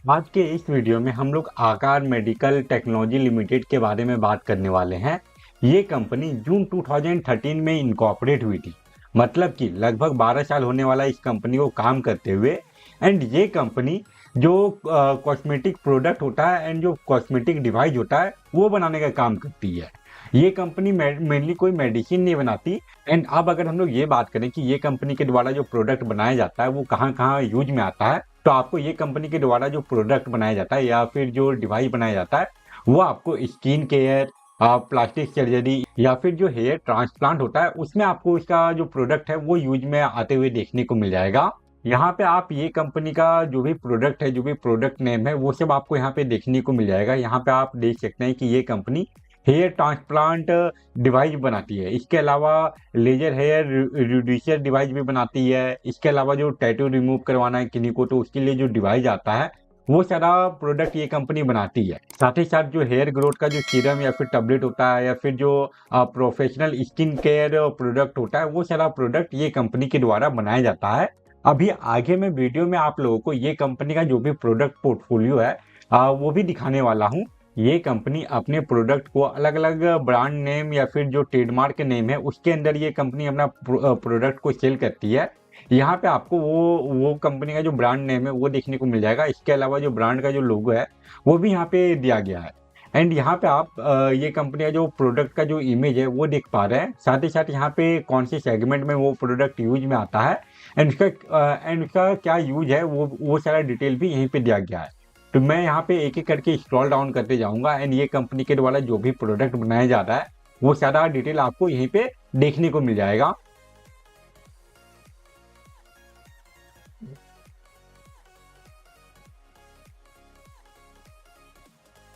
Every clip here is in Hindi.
आज के इस वीडियो में हम लोग आकार मेडिकल टेक्नोलॉजी लिमिटेड के बारे में बात करने वाले हैं। ये कंपनी जून 2013 में इनकॉर्पोरेट हुई थी, मतलब कि लगभग 12 साल होने वाला इस कंपनी को काम करते हुए। एंड ये कंपनी जो कॉस्मेटिक प्रोडक्ट होता है एंड जो कॉस्मेटिक डिवाइस होता है वो बनाने का काम करती है। ये कंपनी मेनली कोई मेडिसिन नहीं बनाती। एंड अब अगर हम लोग ये बात करें कि ये कंपनी के द्वारा जो प्रोडक्ट बनाया जाता है वो कहाँ कहाँ यूज में आता है, तो आपको ये कंपनी के द्वारा जो प्रोडक्ट बनाया जाता है या फिर जो डिवाइस बनाया जाता है वो आपको स्किन केयर, प्लास्टिक सर्जरी या फिर जो हेयर ट्रांसप्लांट होता है उसमें आपको इसका जो प्रोडक्ट है वो यूज में आते हुए देखने को मिल जाएगा। यहाँ पे आप ये कंपनी का जो भी प्रोडक्ट है, जो भी प्रोडक्ट नेम है, वो सब आपको यहाँ पे देखने को मिल जाएगा। यहाँ पे आप देख सकते हैं कि ये कंपनी हेयर ट्रांसप्लांट डिवाइस बनाती है। इसके अलावा लेजर हेयर रिड्यूसर डिवाइस भी बनाती है। इसके अलावा जो टैटू रिमूव करवाना है किन्हीं को तो उसके लिए जो डिवाइस आता है वो सारा प्रोडक्ट ये कंपनी बनाती है। साथ ही साथ जो हेयर ग्रोथ का जो सीरम या फिर टैबलेट होता है या फिर जो प्रोफेशनल स्किन केयर प्रोडक्ट होता है वो सारा प्रोडक्ट ये कंपनी के द्वारा बनाया जाता है। अभी आगे मैं वीडियो में आप लोगों को ये कंपनी का जो भी प्रोडक्ट पोर्टफोलियो है वो भी दिखाने वाला हूँ। ये कंपनी अपने प्रोडक्ट को अलग अलग ब्रांड नेम या फिर जो ट्रेडमार्क नेम है उसके अंदर ये कंपनी अपना प्रोडक्ट को सेल करती है। यहाँ पे आपको वो कंपनी का जो ब्रांड नेम है वो देखने को मिल जाएगा। इसके अलावा जो ब्रांड का जो लोगो है वो भी यहाँ पे दिया गया है। एंड यहाँ पे आप ये कंपनी का जो प्रोडक्ट का जो इमेज है वो देख पा रहे हैं। साथ ही साथ यहाँ पे कौन से सेगमेंट में वो प्रोडक्ट यूज में आता है एंड उसका क्या यूज है वो सारा डिटेल भी यहीं पे दिया गया है। तो मैं यहाँ पे एक एक करके स्क्रॉल डाउन करते जाऊंगा एंड ये कंपनी के द्वारा जो भी प्रोडक्ट बनाया जा रहा है वो सारा डिटेल आपको यहीं पे देखने को मिल जाएगा।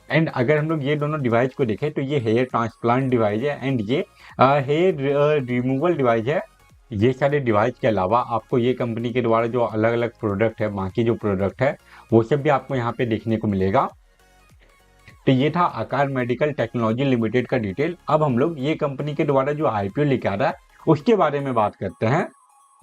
एंड अगर हम लोग ये दोनों डिवाइस को देखें तो ये हेयर ट्रांसप्लांट डिवाइस है एंड ये हेयर रिमूवल डिवाइस है। ये सारे डिवाइस के अलावा आपको ये कंपनी के द्वारा जो अलग अलग प्रोडक्ट है, बाकी जो प्रोडक्ट है वो सब भी आपको यहाँ पे देखने को मिलेगा। तो ये था आकार मेडिकल टेक्नोलॉजी लिमिटेड का डिटेल। अब हम लोग ये कंपनी के द्वारा जो आईपीओ लेके आ रहा है उसके बारे में बात करते हैं।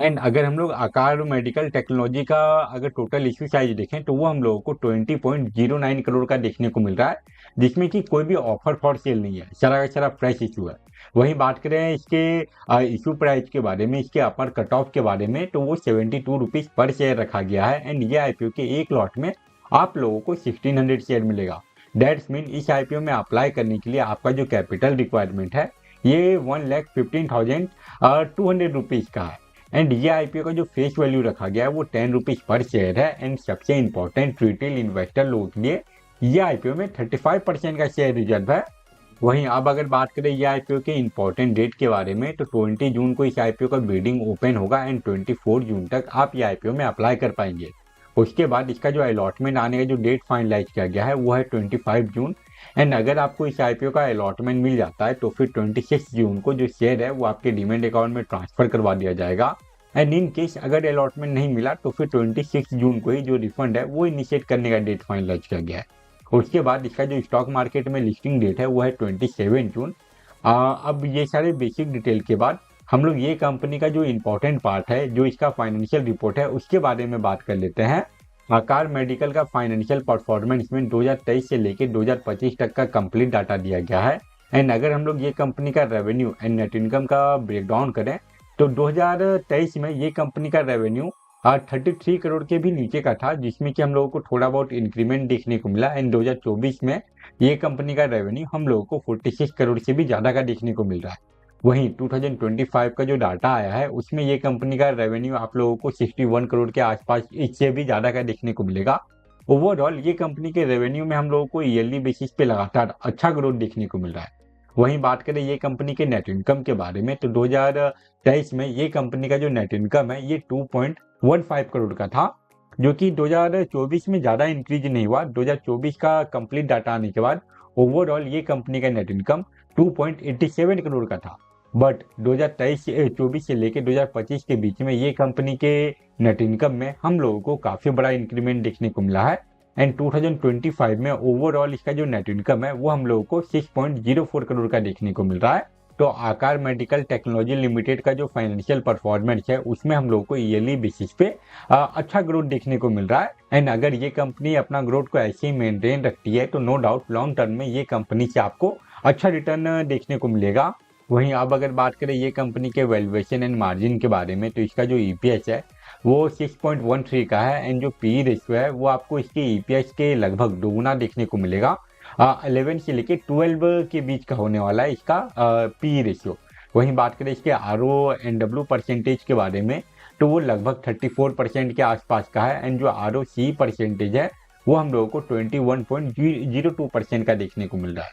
एंड अगर हम लोग आकार मेडिकल टेक्नोलॉजी का अगर टोटल इश्यू साइज देखें तो वो हम लोगों को 20.09 करोड़ का देखने को मिल रहा है, जिसमें कि कोई भी ऑफर फॉर सेल नहीं है, सारा का सारा फ्रेश इशू है। वहीं बात करें इसके इशू प्राइस के बारे में, इसके अपर कट ऑफ के बारे में, तो वो 72 रुपीज पर शेयर रखा गया है। एंड ये आईपीओ के एक लॉट में आप लोगों को 1600 शेयर मिलेगा। दैट्स मीन इस आईपीओ में अप्लाई करने के लिए आपका जो कैपिटल रिक्वायरमेंट है ये 1,15,200 रुपीज का है। एंड ये आईपीओ का जो फेस वैल्यू रखा गया है वो 10 रुपीज पर शेयर है। एंड सबसे इंपॉर्टेंट रिटेल इन्वेस्टर लोगों के लिए ये आईपीओ में 35% का शेयर रिजर्व है। वहीं अब अगर बात करें ये आईपीओ के इंपॉर्टेंट डेट के बारे में तो 20 जून को इस आईपीओ का बिडिंग ओपन होगा एंड 24 जून तक आप ये आईपीओ में अप्लाई कर पाएंगे। उसके बाद इसका जो अलॉटमेंट आने का जो डेट फाइनलाइज किया गया है वो है 25 जून। एंड अगर आपको इस आईपीओ का अलॉटमेंट मिल जाता है तो फिर 26 जून को जो शेयर है वो आपके डीमैट अकाउंट में ट्रांसफर करवा दिया जाएगा। एंड इन केस अगर अलॉटमेंट नहीं मिला तो फिर 26 जून को ही जो रिफंड है वो इनिशिएट करने का डेट फाइनलाइज किया गया है। उसके बाद इसका जो स्टॉक मार्केट में लिस्टिंग डेट है वो है 27 जून। अब ये सारे बेसिक डिटेल के बाद हम लोग ये कंपनी का जो इम्पोर्टेंट पार्ट है, जो इसका फाइनेंशियल रिपोर्ट है, उसके बारे में बात कर लेते हैं। आकार मेडिकल का फाइनेंशियल परफॉर्मेंस में 2023 से लेकर 2025 तक का कंप्लीट डाटा दिया गया है। एंड अगर हम लोग ये कंपनी का रेवेन्यू एंड नेट इनकम का ब्रेकडाउन करें तो 2023 में ये कंपनी का रेवेन्यू 33 करोड़ के भी नीचे का था, जिसमें कि हम लोगों को थोड़ा बहुत इंक्रीमेंट देखने को मिला। एंड 2024 में ये कंपनी का रेवेन्यू हम लोगों को 46 करोड़ से भी ज़्यादा का देखने को मिल रहा है। वहीं 2025 का जो डाटा आया है उसमें ये कंपनी का रेवेन्यू आप लोगों को 61 करोड़ के आसपास, इससे भी ज़्यादा का देखने को मिलेगा। ओवरऑल ये कंपनी के रेवेन्यू में हम लोगों को ईयरली बेसिस पे लगातार अच्छा ग्रोथ देखने को मिल रहा है। वहीं बात करें ये कंपनी के नेट इनकम के बारे में तो 2023 में ये कंपनी का जो नेट इनकम है ये 2.15 करोड़ का था, जो कि 2024 में ज़्यादा इंक्रीज नहीं हुआ। 2024 का कंप्लीट डाटा आने के बाद ओवरऑल ये कंपनी का नेट इनकम 2.87 करोड़ का था। बट 2023-24 से लेकर 2025 के बीच में ये कंपनी के नेट इनकम में हम लोगों को काफ़ी बड़ा इंक्रीमेंट देखने को मिला है। एंड 2025 में ओवरऑल इसका जो नेट इनकम है वो हम लोगों को 6.04 करोड़ का देखने को मिल रहा है। तो आकार मेडिकल टेक्नोलॉजी लिमिटेड का जो फाइनेंशियल परफॉर्मेंस है उसमें हम लोग को ईयरली बेसिस पे अच्छा ग्रोथ देखने को मिल रहा है। एंड अगर ये कंपनी अपना ग्रोथ को ऐसे ही मेंटेन रखती है तो नो डाउट लॉन्ग टर्म में ये कंपनी से आपको अच्छा रिटर्न देखने को मिलेगा। वहीं अब अगर बात करें ये कंपनी के वैल्यूएशन एंड मार्जिन के बारे में, तो इसका जो ईपीएस है वो 6.13 का है एंड जो पी रेशियो है वो आपको इसके ईपीएस के लगभग दोगुना देखने को मिलेगा। 11 से लेके 12 के बीच का होने वाला है इसका पी रेशियो। वहीं बात करें इसके R O and W percentage के बारे में, तो वो लगभग 34% के आसपास का है एंड जो आर ओ सी परसेंटेज है वो हम लोगों को 21.02% का देखने को मिल रहा है।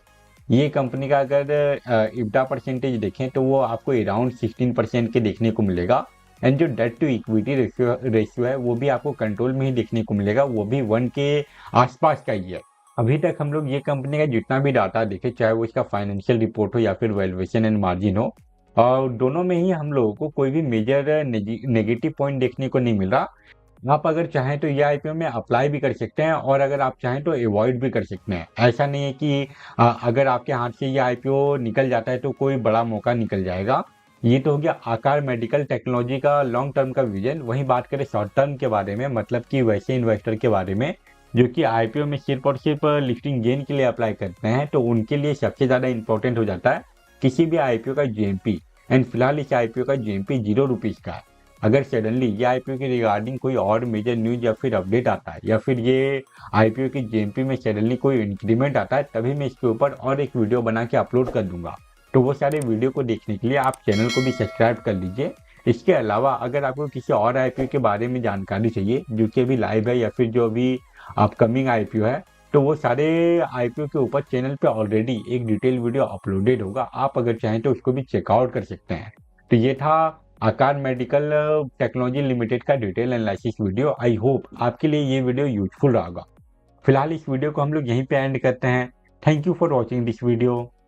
ये कंपनी का अगर इब्टा परसेंटेज देखें तो वो आपको अराउंड 16% के देखने को मिलेगा एंड जो डेट टू इक्विटी रेशियो है वो भी आपको कंट्रोल में ही देखने को मिलेगा, वो भी 1 के आसपास का ही है। अभी तक हम लोग ये कंपनी का जितना भी डाटा देखे, चाहे वो इसका फाइनेंशियल रिपोर्ट हो या फिर वैल्यूएशन एंड मार्जिन हो, और दोनों में ही हम लोगों को कोई भी मेजर नेगेटिव पॉइंट देखने को नहीं मिल रहा। आप अगर चाहें तो ये आईपीओ में अप्लाई भी कर सकते हैं और अगर आप चाहें तो अवॉइड भी कर सकते हैं। ऐसा नहीं है कि अगर आपके हाथ से ये आईपीओ निकल जाता है तो कोई बड़ा मौका निकल जाएगा। ये तो हो गया आकार मेडिकल टेक्नोलॉजी का लॉन्ग टर्म का विजन। वहीं बात करें शॉर्ट टर्म के बारे में, मतलब कि वैसे इन्वेस्टर के बारे में जो कि आईपीओ में सिर्फ और सिर्फ लिस्टिंग गेन के लिए अप्लाई करते हैं, तो उनके लिए सबसे ज़्यादा इंपॉर्टेंट हो जाता है किसी भी आईपीओ का जीएमपी। एंड फिलहाल इस आईपीओ का जीएमपी 0 रुपीज़ का है। अगर सडनली ये आईपीओ के रिगार्डिंग कोई और मेजर न्यूज या फिर अपडेट आता है या फिर ये आईपीओ की जीएमपी में सडनली कोई इंक्रीमेंट आता है, तभी मैं इसके ऊपर और एक वीडियो बना के अपलोड कर दूंगा। तो वो सारे वीडियो को देखने के लिए आप चैनल को भी सब्सक्राइब कर लीजिए। इसके अलावा अगर आपको किसी और आईपीओ के बारे में जानकारी चाहिए जो कि अभी लाइव है या फिर जो अभी अपकमिंग आईपीओ है, तो वो सारे आईपीओ के ऊपर चैनल पे ऑलरेडी एक डिटेल वीडियो अपलोडेड होगा। आप अगर चाहें तो उसको भी चेकआउट कर सकते हैं। तो ये था आकार मेडिकल टेक्नोलॉजी लिमिटेड का detail analysis video. I hope आपके लिए ये वीडियो यूजफुल रहा। फिलहाल इस वीडियो को हम लोग यहीं पे एंड करते हैं। Thank you for watching this video.